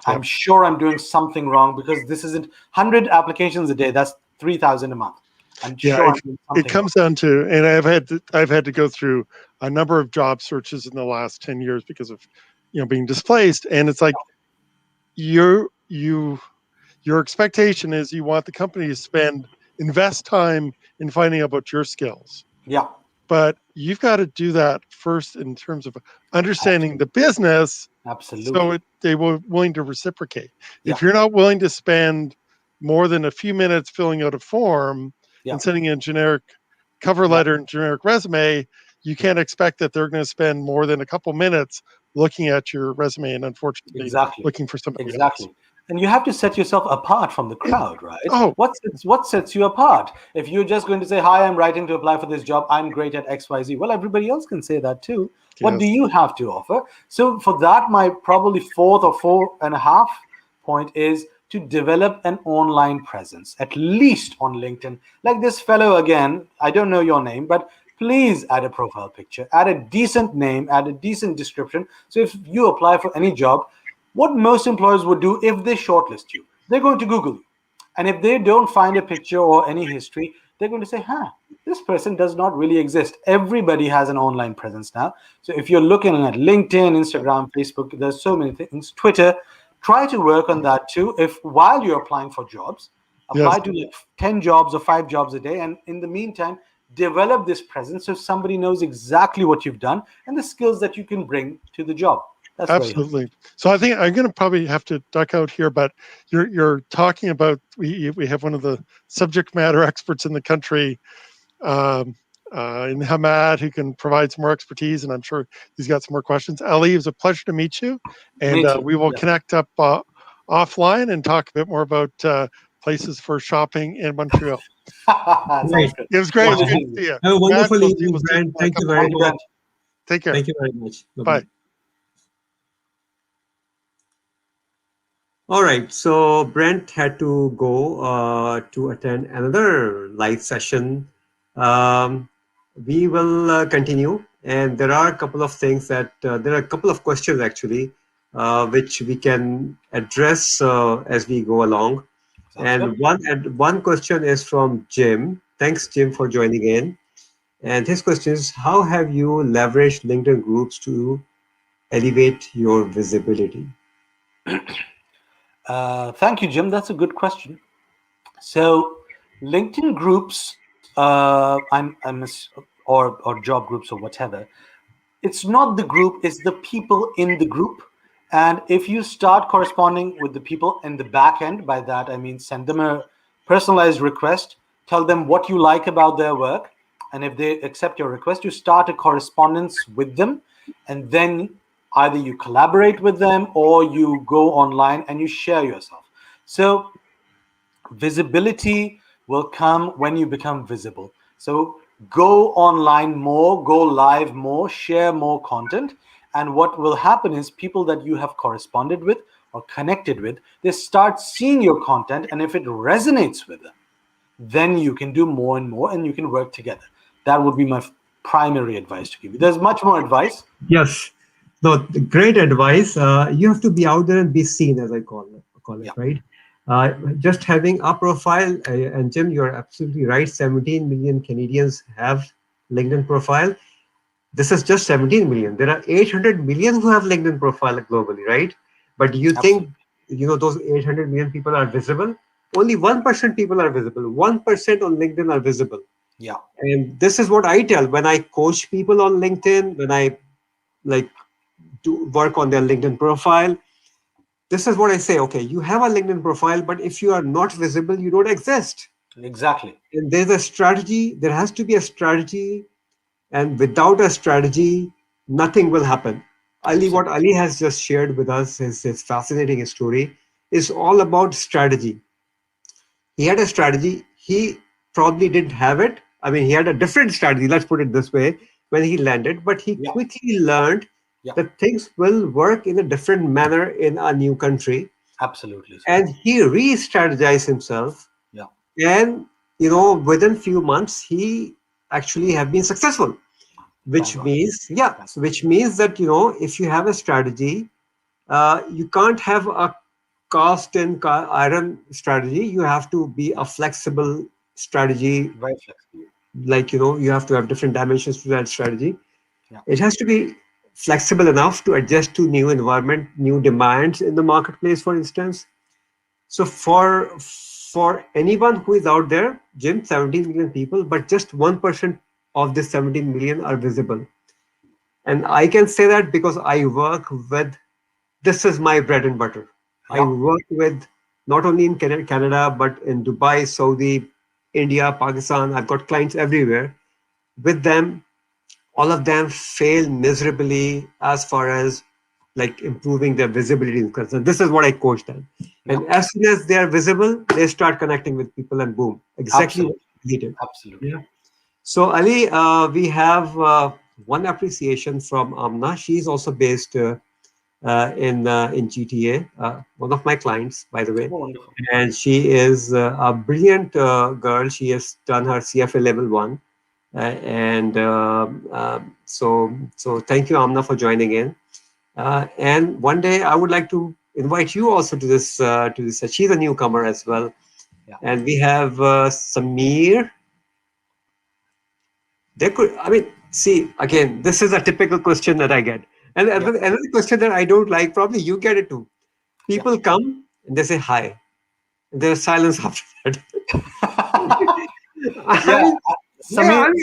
I'm Yep. sure I'm doing something wrong because this isn't 100 applications a day. That's 3,000 a month. I'm Yeah. sure I'm doing It something wrong. comes down to, and I've had to go through a number of job searches in the last 10 years because of being displaced, and it's like you your expectation is you want the company to invest time in finding out about your skills, Yeah, but you've got to do that first in terms of understanding the absolutely. business, so Absolutely. they were willing to reciprocate. Yeah, If you're not willing to spend more than a few minutes filling out a form yeah, and sending in generic cover yeah. letter and generic resume, you can't expect that they're going to spend more than a couple minutes looking at your resume and unfortunately Exactly. looking for somebody else. Exactly. And you have to set yourself apart from the crowd, right? Oh, What sets you apart? If you're just going to say, "Hi, I'm writing to apply for this job. I'm great at XYZ." Well, everybody else can say that too. What do yes. you have to offer? So for that, my probably fourth or four and a half point is to develop an online presence, at least on LinkedIn. Like this fellow again, I don't know your name, but please add a profile picture, add a decent name, add a decent description. So if you apply for any job, what most employers would do if they shortlist you, they're going to Google you. And if they don't find a picture or any history, they're going to say, this person does not really exist. Everybody has an online presence now. So if you're looking at LinkedIn, Instagram, Facebook, there's so many things, Twitter, try to work on that too. If while you're applying for jobs, Yes. apply to like 10 jobs or 5 jobs a day. And in the meantime, develop this presence so somebody knows exactly what you've done and the skills that you can bring to the job. That's very helpful. Absolutely. So I think I'm going to probably have to duck out here, but you're talking about we have one of the subject matter experts in the country, um, in Hammad, who can provide some more expertise, and I'm sure he's got some more questions. Ali, it was a pleasure to meet you, and Me too. we will Yeah. connect up offline and talk a bit more about places for shopping in Montreal. Right. Sounds good. It was great. It was Have great to see you. a Matt, wonderful we'll evening, see you Brent. in a Thank you couple very Thank of you, much. Brent. Take care. Thank you very much. Bye-bye. Bye. All right. So Brent had to go to attend another live session. Um, we will continue, and there are a couple of things that there are a couple of questions actually, which we can address as we go along. Sounds good. And one question is from Jim. Thanks, Jim, for joining in. And his question is, how have you leveraged LinkedIn groups to elevate your visibility? Thank you, Jim. That's a good question. So, LinkedIn groups, or job groups or whatever. It's not the group; it's the people in the group. And if you start corresponding with the people in the back end, by that I mean send them a personalized request, tell them what you like about their work, and if they accept your request, you start a correspondence with them, and then either you collaborate with them or you go online and you share yourself. So visibility will come when you become visible. So go online more, go live more, share more content, And what will happen is people that you have corresponded with or connected with, they start seeing your content, and if it resonates with them, then you can do more and more and you can work together. That would be my primary advice to give you. There's much more advice. Yes. No, great advice. You have to be out there and be seen, as I call it, Yeah, right? Just having a profile, and Jim, you're absolutely right. 17 million Canadians have LinkedIn profile. This is just 17 million. There are 800 million who have LinkedIn profile globally, right? But you think, absolutely. those 800 million people are visible? Only 1% people are visible. 1% on LinkedIn are visible. Yeah, And this is what I tell when I coach people on LinkedIn, when I like do work on their LinkedIn profile. This is what I say. Okay, you have a LinkedIn profile, but if you are not visible, you don't exist. exactly. And there's a strategy. There has to be a strategy, and without a strategy, nothing will happen. Ali, what Absolutely. Ali has just shared with us, his fascinating story, is all about strategy. He had a strategy. He probably didn't have it. I mean, he had a different strategy, let's put it this way, when he landed, but he Yeah, quickly learned yeah, that things will work in a different manner in a new country. absolutely, And Siddiqui. he re-strategized himself. Yeah, And, within few months, he actually have been successful, thank which God. means, yeah, Thank so which means that, if you have a strategy, you can't have a cast in iron strategy. You have to be a flexible strategy. Very flexible. Like, you have to have different dimensions to that strategy. Yeah, It has to be flexible enough to adjust to new environment, new demands in the marketplace, for instance. So for anyone who is out there, Jim, 17 million people, but just 1% of this 17 million are visible. And I can say that because I work with, this is my bread and butter. I yeah, work with not only in Canada, but in Dubai, Saudi, India, Pakistan. I've got clients everywhere. With them, all of them fail miserably as far as like improving their visibility is concerned. This is what I coach them. yeah. And as soon as they are visible, they start connecting with people and boom, exactly what Absolutely, you needed. absolutely. Yeah. So Ali, we have one appreciation from Amna. She's also based in GTA, one of my clients, by the way. Oh, wonderful. And she is a brilliant girl. She has done her CFA level one. And so thank you, Amna, for joining in. And one day I would like to invite you also to this. She's a newcomer as well. Yeah, And we have Samir. They could, I mean, see, again, this is a typical question that I get. And yeah, another question that I don't like, probably you get it too. yeah. People come and they say hi. And there's silence after that. I Yeah, mean, yeah, Samir.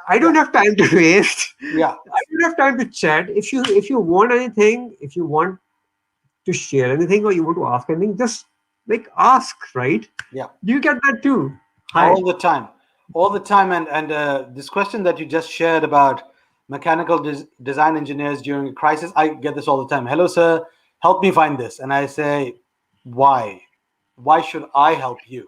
I Yeah, don't have time to waste. yeah, I don't have time to chat. If you want anything, if you want to share anything or you want to ask anything, just like ask, right? yeah. Do you get that too? Hi. All the time, all the time. And this question that you just shared about mechanical design engineers during a crisis, I get this all the time. Hello, sir, help me find this. And I say, why? Why should I help you?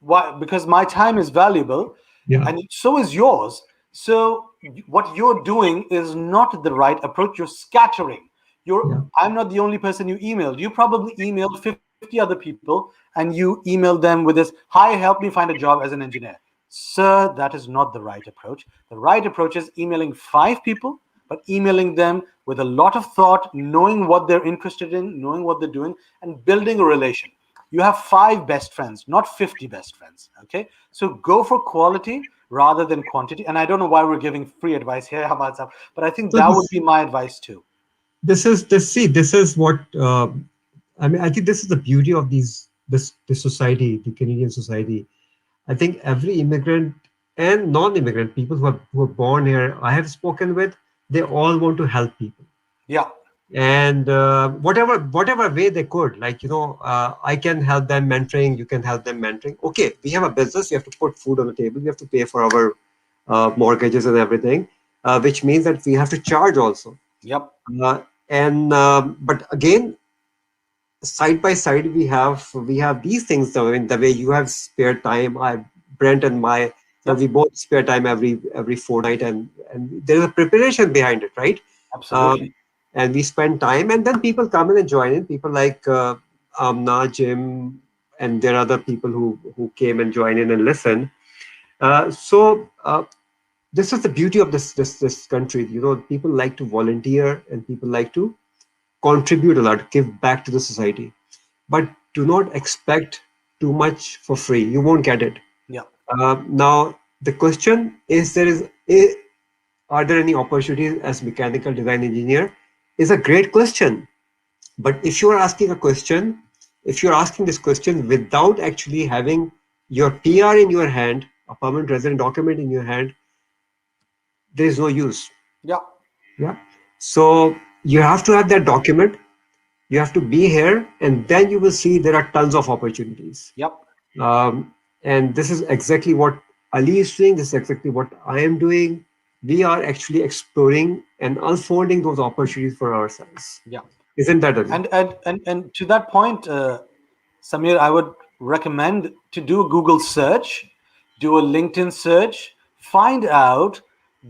Why? Because my time is valuable, Yeah. and so is yours. So what you're doing is not the right approach. You're scattering. You're. Yeah. I'm not the only person you emailed. You probably emailed 50 other people, and you emailed them with this, "Hi, help me find a job as an engineer." Sir, that is not the right approach. The right approach is emailing 5 people, but emailing them with a lot of thought, knowing what they're interested in, knowing what they're doing, and building a relation. You have 5 best friends, not 50 best friends. Okay, so go for quality rather than quantity. And I don't know why we're giving free advice here, Hammad, but I think So that would be my advice too. this is what I mean. I think this is the beauty of this society, the Canadian society. I think every immigrant and non-immigrant people who are born here, I have spoken with, they all want to help people. Yeah, And whatever way they could, like, I can help them mentoring, you can help them mentoring. Okay, we have a business, we have to put food on the table, we have to pay for our mortgages and everything, which means that we have to charge also. yep, uh, and But again, side by side, we have these things. I mean, the way you have spare time, Brent and my, yep, we both spare time every fortnight, and there's a preparation behind it, right? Absolutely. And we spend time, and then people come in and join in. People like Amna, Jim, and there are other people who came and join in and listen. So this is the beauty of this country. People like to volunteer and people like to contribute a lot, give back to the society, but do not expect too much for free. You won't get it. Yeah. Now the question is, are there any opportunities as mechanical design engineer? Is a great question. But if you are asking a question, if you're asking this question without actually having your PR in your hand, a permanent resident document in your hand, there is no use. Yeah. Yeah. So you have to have that document. You have to be here, and then you will see there are tons of opportunities. Yep. And this is exactly what Ali is doing. This is exactly what I am doing. We are actually exploring and unfolding those opportunities for ourselves. Yeah. Isn't that Ali? And to that point, Samir, I would recommend to do a Google search, do a LinkedIn search, find out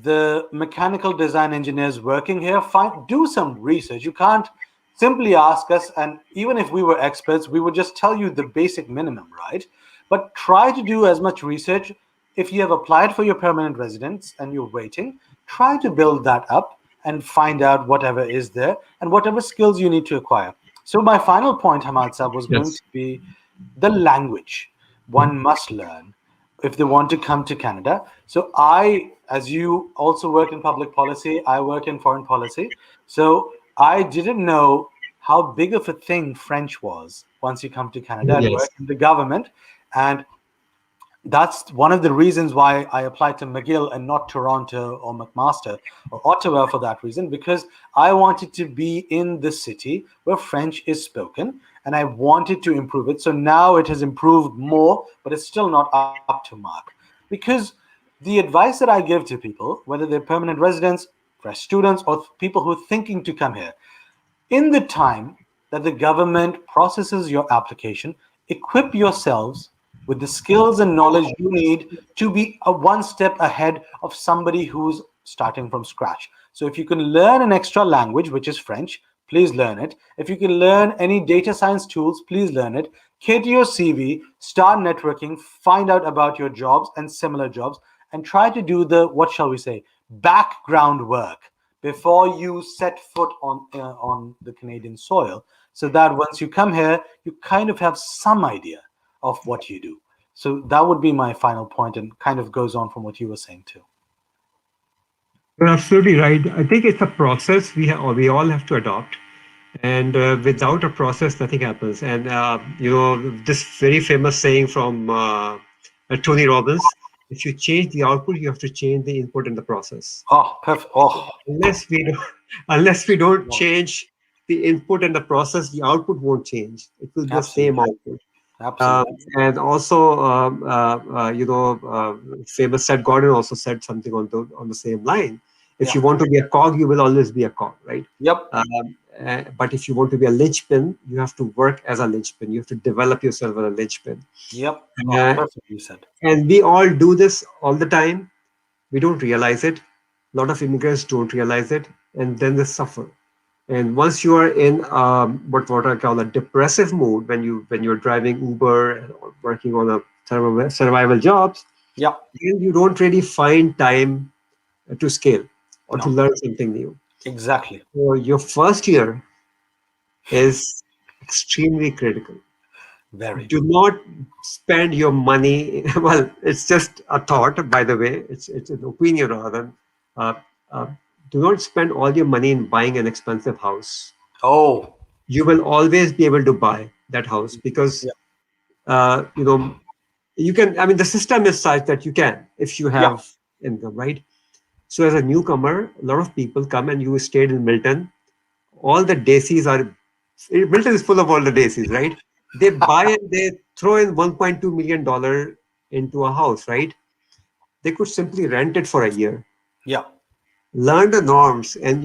the mechanical design engineers working here. Do some research. You can't simply ask us, and even if we were experts, we would just tell you the basic minimum, right? But try to do as much research. If you have applied for your permanent residence and you're waiting, try to build that up and find out whatever is there and whatever skills you need to acquire. So my final point, Hammad Sahab, was going Yes. to be the language one must learn if they want to come to Canada. So as you also work in public policy, I work in foreign policy. So I didn't know how big of a thing French was once you come to Canada and Yes. work in the government. And that's one of the reasons why I applied to McGill and not Toronto or McMaster or Ottawa for that reason, because I wanted to be in the city where French is spoken and I wanted to improve it. So now it has improved more, but it's still not up to mark. Because the advice that I give to people, whether they're permanent residents, fresh students, or people who are thinking to come here, in the time that the government processes your application, equip yourselves with the skills and knowledge you need to be one step ahead of somebody who's starting from scratch. So if you can learn an extra language, which is French, please learn it. If you can learn any data science tools, please learn it. Kit your CV, start networking, find out about your jobs and similar jobs, and try to do the, what shall we say, background work before you set foot on the Canadian soil, so that once you come here, you kind of have some idea of what you do. So that would be my final point, and kind of goes on from what you were saying too. You're absolutely right. I think it's a process we all have to adopt, and without a process, nothing happens. And this very famous saying from Tony Robbins: "If you change the output, you have to change the input and the process." Oh, perfect. Oh, Unless we do, unless we don't wow. change the input and the process, the output won't change. It will be the same Absolutely. output. Um, Absolutely. and also, famous Seth Godin also said something on the same line. If Yeah. you want to be a cog, you will always be a cog, right? Yep. But if you want to be a linchpin, you have to work as a linchpin. You have to develop yourself as a linchpin. Yep. Oh, Uh, perfectly said. and we all do this all the time. We don't realize it. A lot of immigrants don't realize it, and then they suffer. And once you are in what I call a depressive mood, when you're driving Uber or working on a survival jobs, Yep. then you don't really find time to scale or to No. learn something new. Exactly. So your first year is extremely critical. Very. Do not spend your money. Well, it's just a thought, by the way. It's an opinion rather. Uh, uh, do not spend all your money in buying an expensive house. Oh. You will always be able to buy that house because Yeah. uh, you know you can. I mean, the system is such that you can if you Yeah. have income, right? So as a newcomer, a lot of people come and you stayed in Milton. All the desis are Milton is full of all the desis, right? They buy and they throw in $1.2 million into a house, right? They could simply rent it for a year, Yeah. learn the norms, and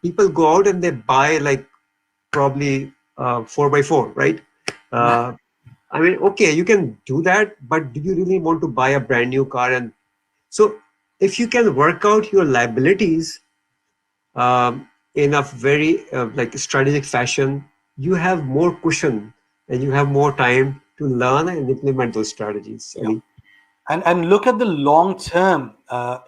people go out and they buy like probably 4x4, right? Uh, I mean, okay, you can do that, but do you really want to buy a brand new car? And so, if you can work out your liabilities, in a very like strategic fashion, you have more cushion and you have more time to learn and implement those strategies, Yeah. Ali. And look at the long term.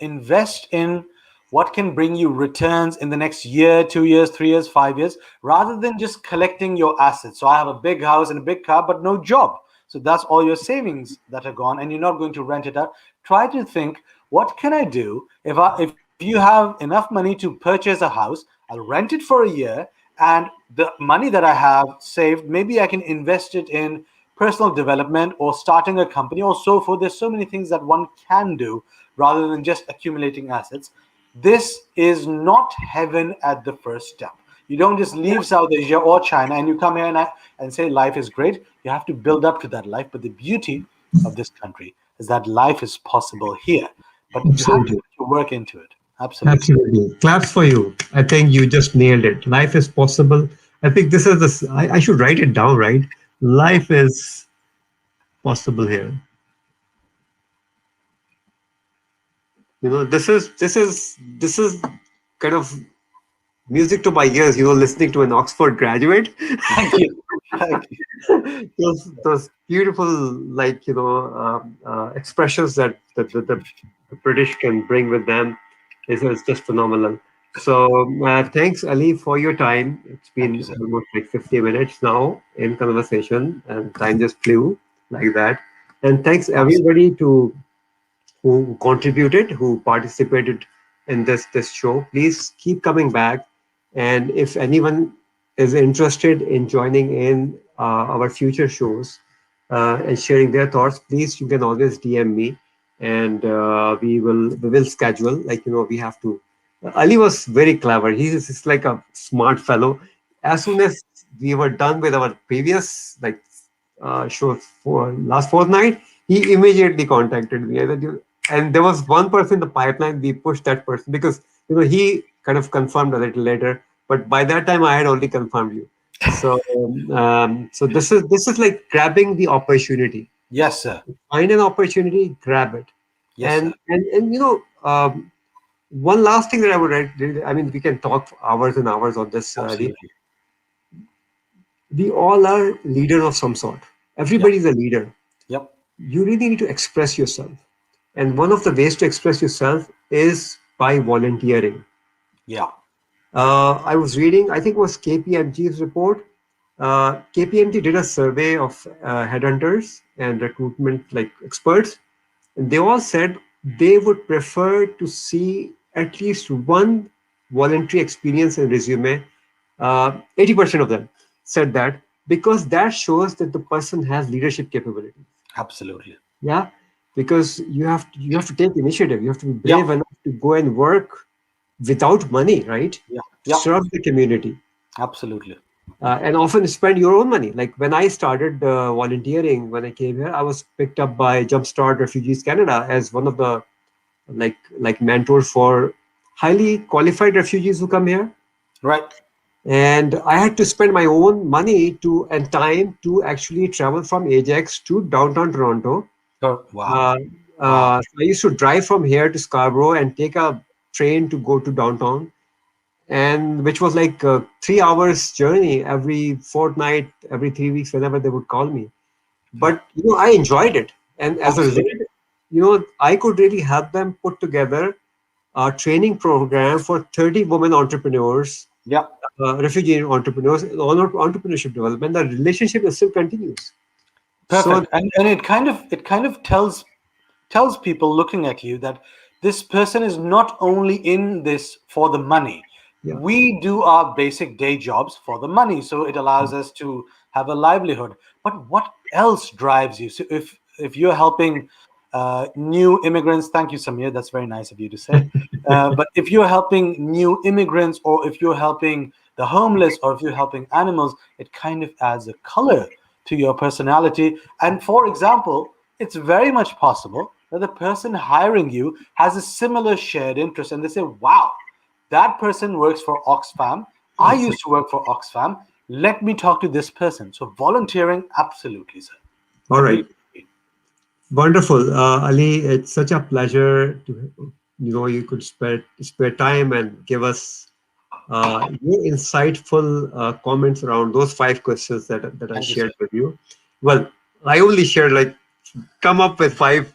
Invest in what can bring you returns in the next year, 2 years, 3 years, 5 years, rather than just collecting your assets. So I have a big house and a big car, but no job. So that's all your savings that are gone, and you're not going to rent it out. Try to think, what can I do if you have enough money to purchase a house? I'll rent it for a year, and the money that I have saved, maybe I can invest it in personal development or starting a company or so forth. There's so many things that one can do rather than just accumulating assets. This is not heaven at the first step. You don't just leave South Asia or China and you come here and say life is great. You have to build up to that life. But the beauty of this country is that life is possible here, but you have to Absolutely. put your work into it. Absolutely. Absolutely. Claps for you. I think you just nailed it. Life is possible. I think this is the, I should write it down, right? Yeah. Life is possible here. This is kind of music to my ears, listening to an Oxford graduate. Thank you. Thank you. Those beautiful, like, expressions that the British can bring with them is just phenomenal. So thanks, Ali, for your time. It's Thank you, been sir. almost like 50 minutes now in conversation, and time just flew like that. And thanks Awesome. everybody who contributed, who participated in this show. Please keep coming back, and if anyone is interested in joining in our future shows and sharing their thoughts, please you can always DM me, and we will schedule. Like we have to. Ali was very clever. He's just like a smart fellow. As soon as we were done with our previous show for last fortnight, he immediately contacted me. And there was one person in the pipeline. We pushed that person because he kind of confirmed a little later, but by that time I had already confirmed you. So so this is like grabbing the opportunity. Yes, sir. Find an opportunity, grab it. Yes, sir. And one last thing that I would write. I mean, we can talk for hours and hours on this. Absolutely. We all are leader of some sort. Yep. Everybody is a leader. Yep. You really need to express yourself. And one of the ways to express yourself is by volunteering. Yeah. I was reading, I think it was KPMG's report. KPMG did a survey of headhunters and recruitment like experts, and they all said they would prefer to see at least one voluntary experience in resume. 80% of them said that because that shows that the person has leadership capability. Absolutely. Yeah, because you have to take initiative. You have to be Yeah. brave enough to go and work without money, right? Yeah. To Yeah. serve the community, Absolutely. and often spend your own money. Like when I started volunteering, when I came here, I was picked up by Jumpstart Refugees Canada as one of the like mentors for highly qualified refugees who come here. Right. And I had to spend my own money to and time to actually travel from Ajax to downtown Toronto. Wow. Uh, Wow. so I used to drive from here to Scarborough and take a train to go to downtown, and which was like a 3 hours journey every fortnight, every 3 weeks, whenever they would call me. Yeah. But I enjoyed it, and as a result, Absolutely. I could really help them put together a training program for 30 women entrepreneurs, Yeah. refugee entrepreneurs, on entrepreneurship development. The relationship still continues. So Perfect. And it kind of tells people looking at you that this person is not only in this for the money. yeah, We do our basic day jobs for the money, so it allows us to have a livelihood. But what else drives you? So if you're helping new immigrants, thank you, Samir. That's very nice of you to say. But if you're helping new immigrants, or if you're helping the homeless, or if you're helping animals, it kind of adds a color to your personality. And for example, it's very much possible that the person hiring you has a similar shared interest, and they say, wow, that person works for Oxfam. I used to work for Oxfam. Let me talk to this person. So volunteering, absolutely, sir. all right. Agree. Wonderful, Ali. It's such a pleasure to you could spare time and give us your insightful comments around those 5 questions that I Thank you, sir. shared with you. Well, I only shared like come up with five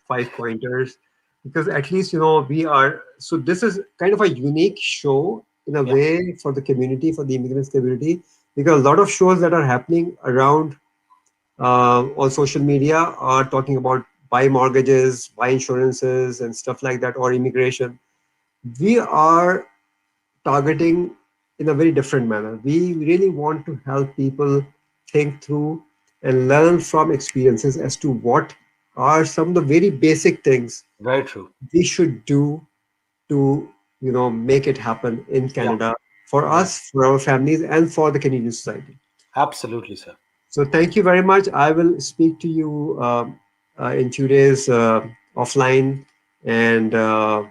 pointers because at least we are. So this is kind of a unique show in a Yeah, way for the community, for the immigrants community, because a lot of shows that are happening around on social media are talking about buy mortgages, buy insurances, and stuff like that, or immigration. We are targeting in a very different manner. We really want to help people think through and learn from experiences as to what are some of the very basic things very true. we should do to make it happen in Yeah, Canada for yeah, us, for our families, and for the Canadian society. absolutely, sir. So thank you very much. I will speak to you in 2 days offline, and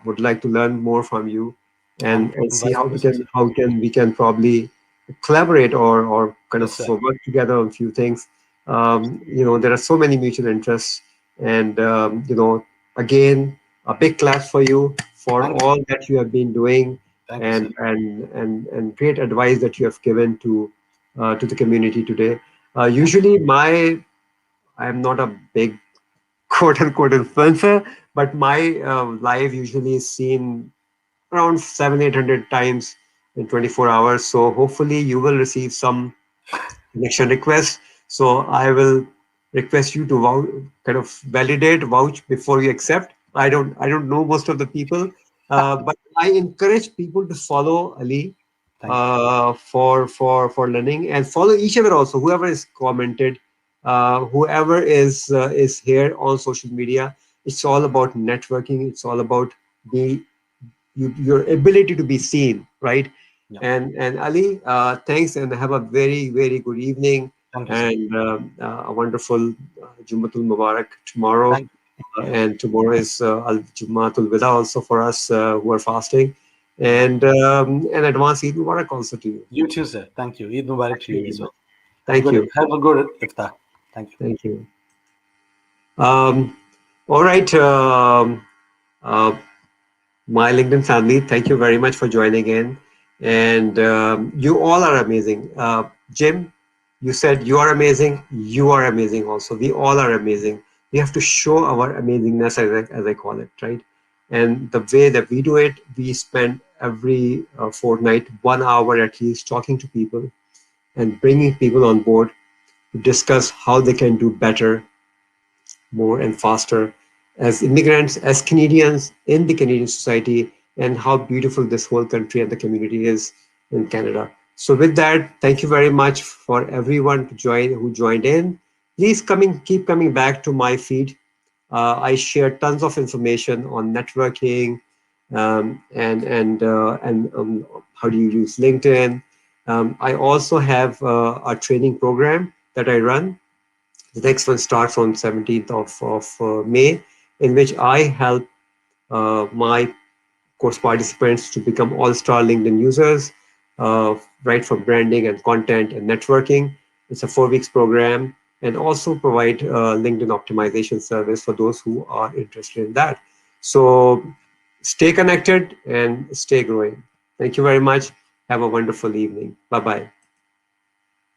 would like to learn more from you, and see Vice how we versa, can sir. probably collaborate or kind of Yes, sir. work together on a few things. There are so many mutual interests, and again, a big clap for you for Thank you. all that you have been doing, Thank you, sir. and great advice that you have given to the community today. Usually, I'm not a big quote unquote influencer, but my live usually is seen around 700-800 times in 24 hours. So hopefully, you will receive some connection request. So I will request you to kind of validate, vouch before you accept. I don't know most of the people, but I encourage people to follow Ali Thank you. for learning and follow each other also. Whoever is commented, whoever is here on social media, it's all about networking. It's all about the your ability to be seen, right? Yeah. And Ali, thanks, and have a very very good evening Thank you, sir. and a wonderful Jumatul Mubarak tomorrow. Thank you. And tomorrow is Al Jumatul Wida also for us who are fasting, Yeah. and advance Eid Mubarak also to you. You too, sir. Thank you. Eid Mubarak Thank to you you very as much. well. Thank you. Have a good iftar. Thank you. Thank you. Um, all right. Uh, my LinkedIn family, thank you very much for joining in. And you all are amazing. Jim, you said you are amazing. You are amazing also. We all are amazing. We have to show our amazingness, as I call it, right? And the way that we do it, we spend every fortnight 1 hour at least talking to people and bringing people on board to discuss how they can do better, more and faster as immigrants, as Canadians in the Canadian society, and how beautiful this whole country and the community is in Canada. So, with that, thank you very much for everyone who joined in. Please keep coming back to my feed. I share tons of information on networking and how do you use LinkedIn. I also have a training program that I run. The next one starts on 17th of May, in which I help my course participants to become all-star LinkedIn users, right from branding and content and networking. It's a 4 weeks program, and also provide LinkedIn optimization service for those who are interested in that. So stay connected and stay growing. Thank you very much. Have a wonderful evening. Bye-bye.